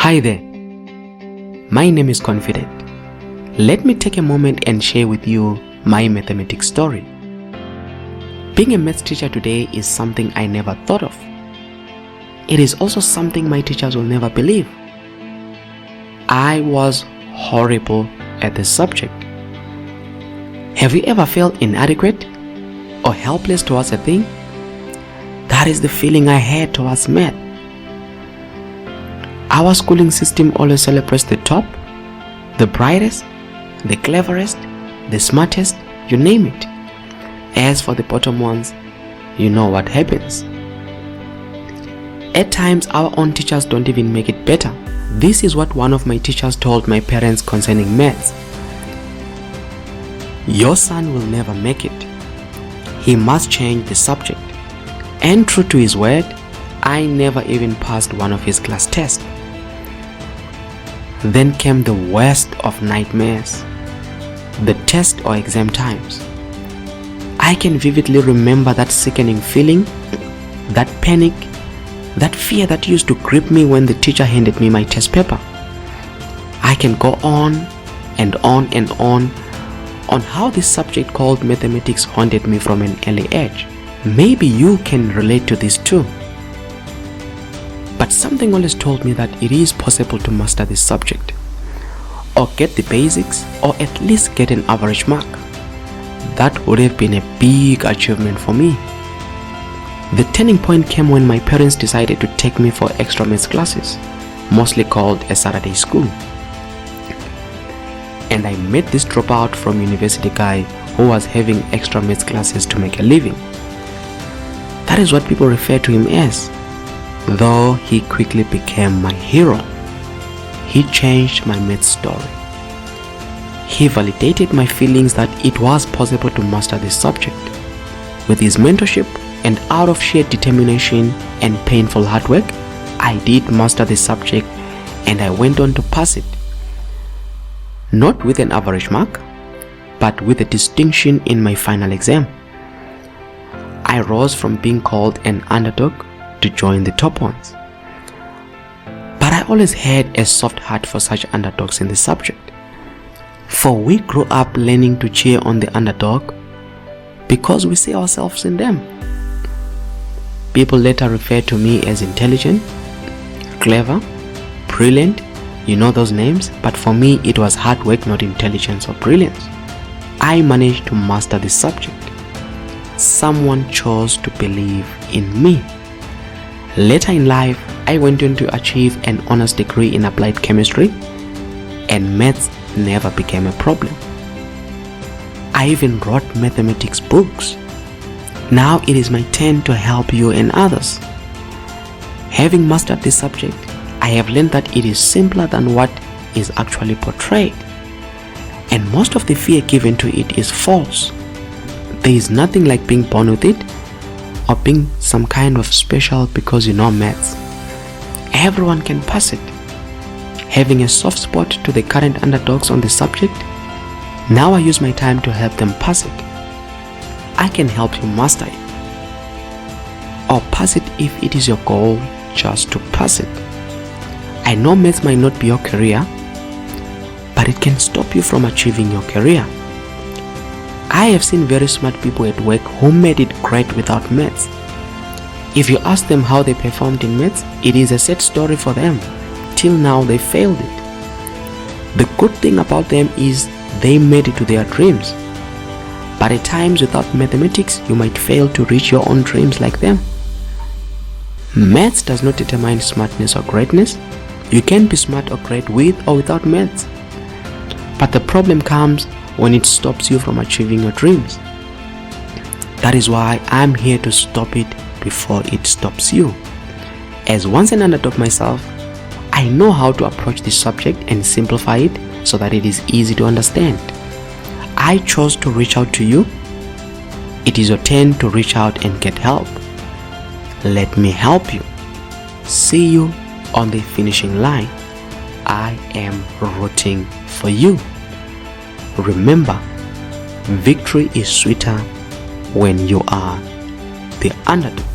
Hi there, my name is Confident. Let me take a moment and share with you my mathematics story. Being a maths teacher today is something I never thought of. It is also something my teachers will never believe. I was horrible at this subject. Have you ever felt inadequate or helpless towards a thing? That is the feeling I had towards math. Our schooling system always celebrates the top, the brightest, the cleverest, the smartest, you name it. As for the bottom ones, you know what happens. At times, our own teachers don't even make it better. This is what one of my teachers told my parents concerning maths. Your son will never make it. He must change the subject. And true to his word, I never even passed one of his class tests. Then came the worst of nightmares, the test or exam times. I can vividly remember that sickening feeling, that panic, that fear that used to grip me when the teacher handed me my test paper. I can go on and on and on how this subject called mathematics haunted me from an early age. Maybe you can relate to this too. But something always told me that it is possible to master this subject, or get the basics, or at least get an average mark. That would have been a big achievement for me. The turning point came when my parents decided to take me for extra maths classes, mostly called a Saturday school. And I met this dropout from university guy who was having extra maths classes to make a living. That is what people refer to him as. Though he quickly became my hero. He changed my maths story. He validated my feelings that it was possible to master this subject. With his mentorship and out of sheer determination and painful hard work, I did master the subject and I went on to pass it. Not with an average mark, but with a distinction in my final exam. I rose from being called an underdog to join the top ones. But I always had a soft heart for such underdogs in the subject. For we grew up learning to cheer on the underdog because we see ourselves in them. People later refer to me as intelligent, clever, brilliant, you know those names, but for me it was hard work, not intelligence or brilliance. I managed to master the subject. Someone chose to believe in me. Later in life, I went on to achieve an honors degree in applied chemistry, and maths never became a problem. I even wrote mathematics books. Now it is my turn to help you and others. Having mastered this subject, I have learned that it is simpler than what is actually portrayed, and most of the fear given to it is false. There is nothing like being born with it or being some kind of special because you know maths. Everyone can pass it. Having a soft spot to the current underdogs on the subject, now I use my time to help them pass it. I can help you master it, or pass it if it is your goal just to pass it. I know maths might not be your career, but it can stop you from achieving your career. I have seen very smart people at work who made it great without maths. If you ask them how they performed in maths, it is a sad story for them. Till now they failed it. The good thing about them is they made it to their dreams. But at times without mathematics, you might fail to reach your own dreams like them. Maths does not determine smartness or greatness. You can be smart or great with or without maths. But the problem comes when it stops you from achieving your dreams. That is why I'm here to stop it before it stops you. As once an underdog myself, I know how to approach this subject and simplify it so that it is easy to understand. I chose to reach out to you. It is your turn to reach out and get help. Let me help you. See you on the finishing line. I am rooting for you. Remember, victory is sweeter when you are the underdog.